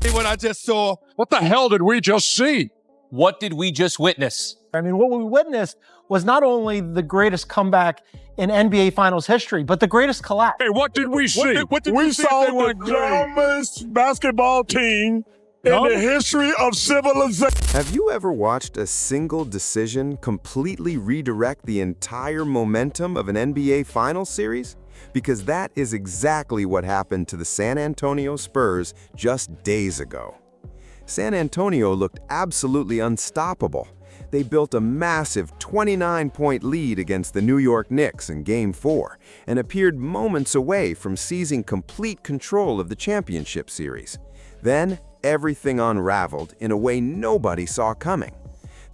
What I just saw. What the hell did we just see? What did we just witness? I mean, what we witnessed was not only the greatest comeback in NBA Finals history, but the greatest collapse. Hey, what did we see? We saw the dumbest basketball team in the history of civilization. Have you ever watched a single decision completely redirect the entire momentum of an NBA Finals series? Because that is exactly what happened to the San Antonio Spurs just days ago. San Antonio looked absolutely unstoppable. They built a massive 29-point lead against the New York Knicks in Game 4 and appeared moments away from seizing complete control of the championship series. Then, everything unraveled in a way nobody saw coming.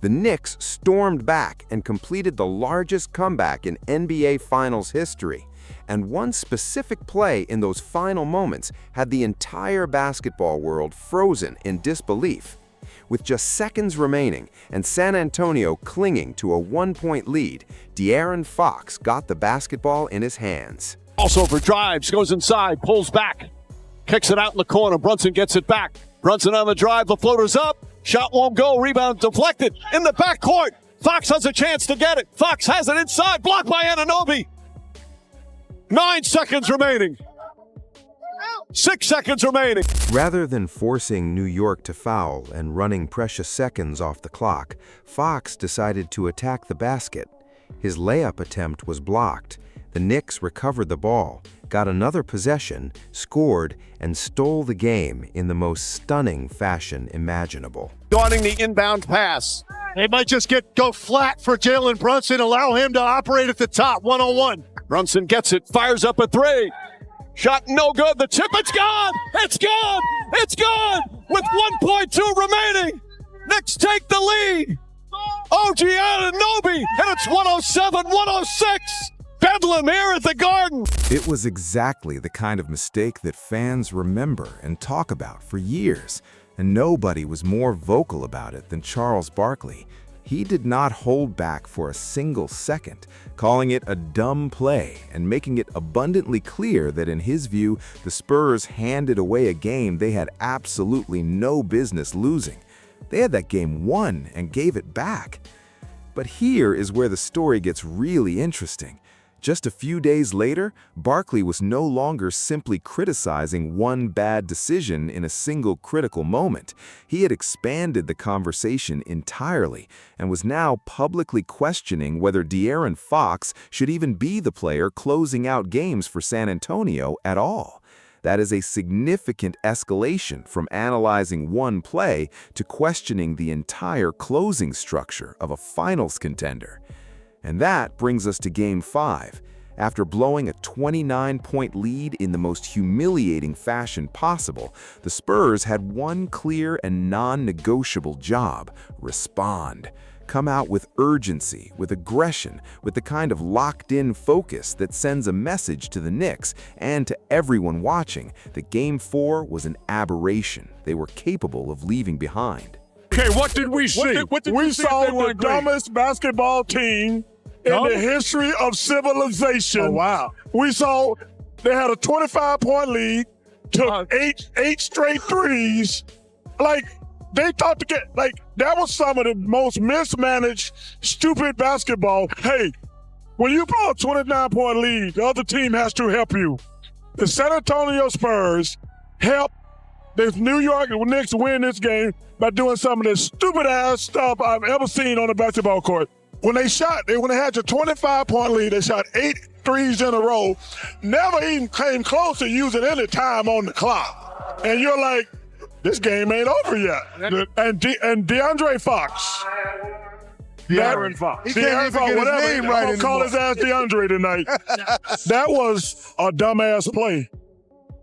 The Knicks stormed back and completed the largest comeback in NBA Finals history. And one specific play in those final moments had the entire basketball world frozen in disbelief. With just seconds remaining and San Antonio clinging to a 1-point lead, De'Aaron Fox got the basketball in his hands. Also for drives, goes inside, pulls back, kicks it out in the corner. Brunson gets it back. Brunson on the drive, the floater's up. Shot won't go, rebound deflected in the backcourt. Fox has a chance to get it. Fox has it inside, blocked by Anunoby. 9 seconds remaining. 6 seconds remaining. Rather than forcing New York to foul and running precious seconds off the clock, Fox decided to attack the basket. His layup attempt was blocked. The Knicks recovered the ball, got another possession, scored, and stole the game in the most stunning fashion imaginable. Guarding the inbound pass. They might just go flat for Jalen Brunson, allow him to operate at the top, one-on-one. Brunson gets it, fires up a three. Shot no good, the tip, it's gone! It's gone! It's gone! With 1.2 remaining, Knicks take the lead. OG Anunoby, and it's 107-106. Bedlam here at the Garden. It was exactly the kind of mistake that fans remember and talk about for years, and nobody was more vocal about it than Charles Barkley. He did not hold back for a single second, calling it a dumb play and making it abundantly clear that in his view, the Spurs handed away a game they had absolutely no business losing. They had that game won and gave it back. But here is where the story gets really interesting. Just a few days later, Barkley was no longer simply criticizing one bad decision in a single critical moment. He had expanded the conversation entirely and was now publicly questioning whether De'Aaron Fox should even be the player closing out games for San Antonio at all. That is a significant escalation from analyzing one play to questioning the entire closing structure of a finals contender. And that brings us to Game 5. After blowing a 29-point lead in the most humiliating fashion possible, the Spurs had one clear and non-negotiable job: respond. Come out with urgency, with aggression, with the kind of locked-in focus that sends a message to the Knicks and to everyone watching that Game 4 was an aberration they were capable of leaving behind. Okay, what did we see? We saw the dumbest basketball team in the history of civilization. Oh, wow. We saw they had a 25-point lead, took eight straight threes. They thought to get, that was some of the most mismanaged, stupid basketball. Hey, when you blow a 29-point lead, the other team has to help you. The San Antonio Spurs helped the New York Knicks win this game by doing some of the stupid-ass stuff I've ever seen on the basketball court. When they had your 25-point lead, they shot 8 threes in a row, never even came close to using any time on the clock. And you're like, this game ain't over yet. And DeAndre Fox. De'Aaron Fox. He can't even get his name right anymore. Call his ass DeAndre tonight. That was a dumbass play.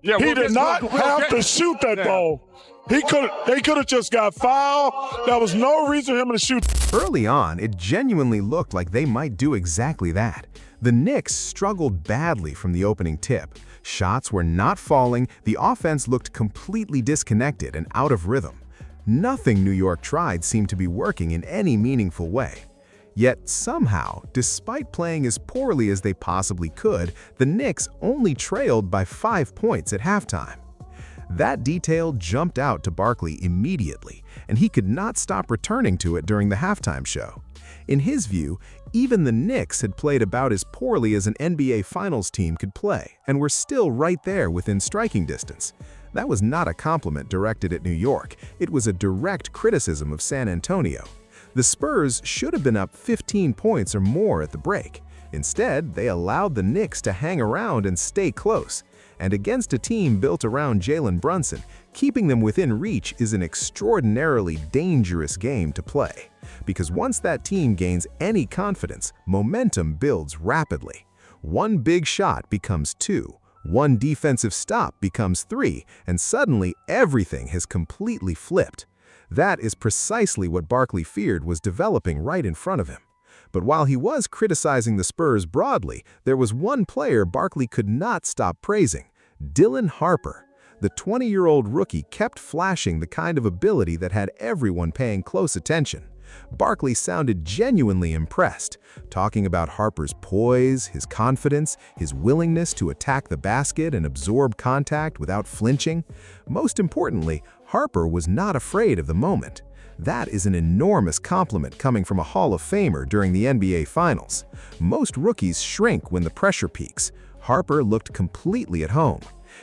Yeah, he did not have to shoot that ball. They could have just got fouled. There was no reason for him to shoot. Early on, it genuinely looked like they might do exactly that. The Knicks struggled badly from the opening tip. Shots were not falling, the offense looked completely disconnected and out of rhythm. Nothing New York tried seemed to be working in any meaningful way. Yet somehow, despite playing as poorly as they possibly could, the Knicks only trailed by 5 points at halftime. That detail jumped out to Barkley immediately, and he could not stop returning to it during the halftime show. In his view, even the Knicks had played about as poorly as an NBA Finals team could play, and were still right there within striking distance. That was not a compliment directed at New York, it was a direct criticism of San Antonio. The Spurs should have been up 15 points or more at the break. Instead, they allowed the Knicks to hang around and stay close. And against a team built around Jalen Brunson, keeping them within reach is an extraordinarily dangerous game to play. Because once that team gains any confidence, momentum builds rapidly. One big shot becomes two, one defensive stop becomes three, and suddenly everything has completely flipped. That is precisely what Barkley feared was developing right in front of him. But while he was criticizing the Spurs broadly, there was one player Barkley could not stop praising: Dylan Harper. The 20-year-old rookie kept flashing the kind of ability that had everyone paying close attention. Barkley sounded genuinely impressed, talking about Harper's poise, his confidence, his willingness to attack the basket and absorb contact without flinching. Most importantly, Harper was not afraid of the moment. That is an enormous compliment coming from a Hall of Famer during the NBA Finals. Most rookies shrink when the pressure peaks. Harper looked completely at home.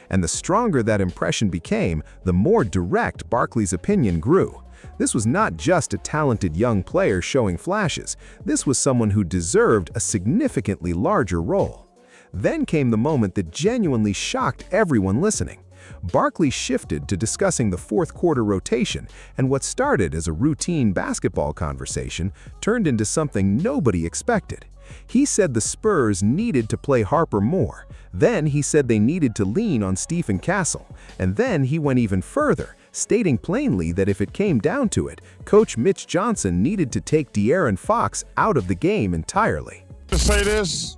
And the stronger that impression became, the more direct Barkley's opinion grew. This was not just a talented young player showing flashes. This was someone who deserved a significantly larger role. Then came the moment that genuinely shocked everyone listening. Barkley shifted to discussing the fourth quarter rotation, and what started as a routine basketball conversation turned into something nobody expected. He said the Spurs needed to play Harper more. Then he said they needed to lean on Stephen Castle. And then he went even further, stating plainly that if it came down to it, Coach Mitch Johnson needed to take De'Aaron Fox out of the game entirely. To say this,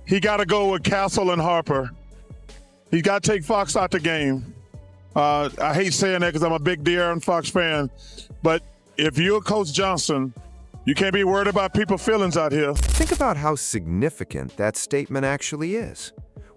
he got to go with Castle and Harper. He got to take Fox out the game. I hate saying that because I'm a big De'Aaron Fox fan, but if you're Coach Johnson, you can't be worried about people's feelings out here. Think about how significant that statement actually is.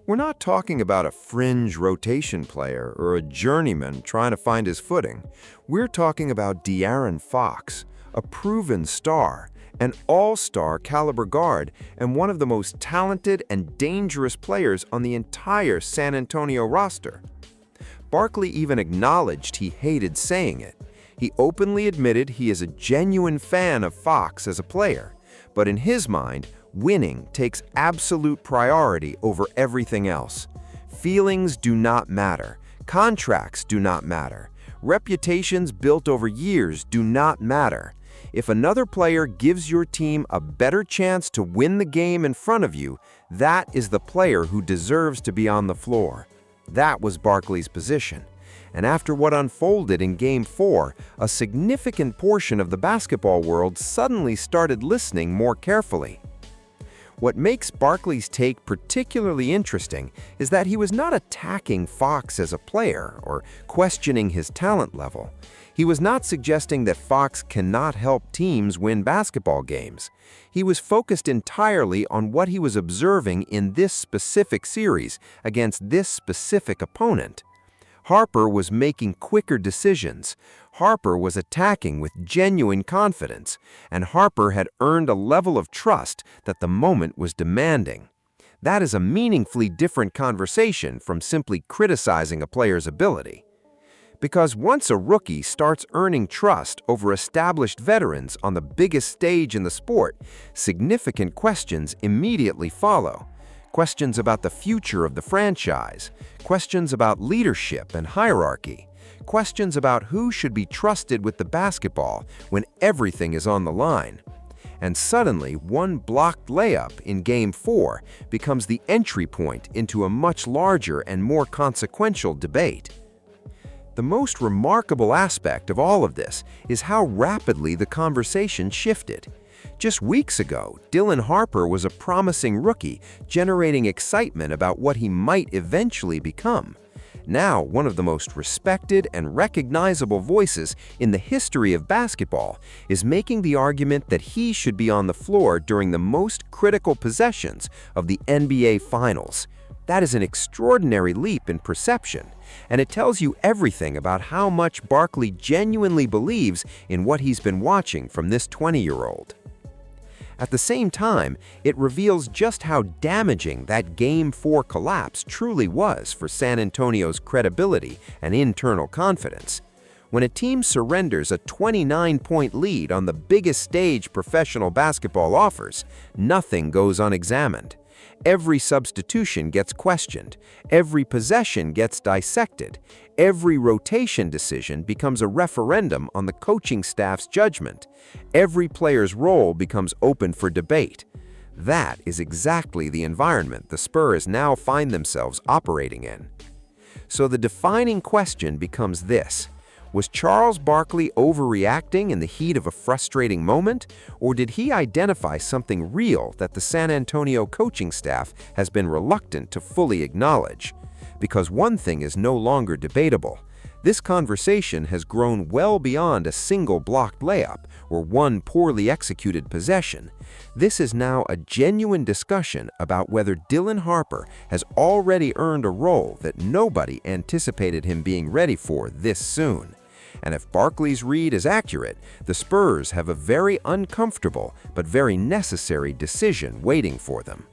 We're not talking about a fringe rotation player or a journeyman trying to find his footing. We're talking about De'Aaron Fox, a proven star, an all-star caliber guard, and one of the most talented and dangerous players on the entire San Antonio roster. Barkley even acknowledged he hated saying it. He openly admitted he is a genuine fan of Fox as a player, but in his mind, winning takes absolute priority over everything else. Feelings do not matter. Contracts do not matter. Reputations built over years do not matter. If another player gives your team a better chance to win the game in front of you, that is the player who deserves to be on the floor. That was Barkley's position. And after what unfolded in Game 4, a significant portion of the basketball world suddenly started listening more carefully. What makes Barkley's take particularly interesting is that he was not attacking Fox as a player or questioning his talent level. He was not suggesting that Fox cannot help teams win basketball games. He was focused entirely on what he was observing in this specific series against this specific opponent. Harper was making quicker decisions. Harper was attacking with genuine confidence, and Harper had earned a level of trust that the moment was demanding. That is a meaningfully different conversation from simply criticizing a player's ability. Because once a rookie starts earning trust over established veterans on the biggest stage in the sport, significant questions immediately follow. Questions about the future of the franchise, questions about leadership and hierarchy, questions about who should be trusted with the basketball when everything is on the line. And suddenly, one blocked layup in Game 4 becomes the entry point into a much larger and more consequential debate. The most remarkable aspect of all of this is how rapidly the conversation shifted. Just weeks ago, Dylan Harper was a promising rookie, generating excitement about what he might eventually become. Now, one of the most respected and recognizable voices in the history of basketball is making the argument that he should be on the floor during the most critical possessions of the NBA Finals. That is an extraordinary leap in perception, and it tells you everything about how much Barkley genuinely believes in what he's been watching from this 20-year-old. At the same time, it reveals just how damaging that Game 4 collapse truly was for San Antonio's credibility and internal confidence. When a team surrenders a 29-point lead on the biggest stage professional basketball offers, nothing goes unexamined. Every substitution gets questioned. Every possession gets dissected. Every rotation decision becomes a referendum on the coaching staff's judgment. Every player's role becomes open for debate. That is exactly the environment the Spurs now find themselves operating in. So the defining question becomes this: was Charles Barkley overreacting in the heat of a frustrating moment, or did he identify something real that the San Antonio coaching staff has been reluctant to fully acknowledge? Because one thing is no longer debatable. This conversation has grown well beyond a single blocked layup or one poorly executed possession. This is now a genuine discussion about whether Dylan Harper has already earned a role that nobody anticipated him being ready for this soon. And if Barkley's read is accurate, the Spurs have a very uncomfortable but very necessary decision waiting for them.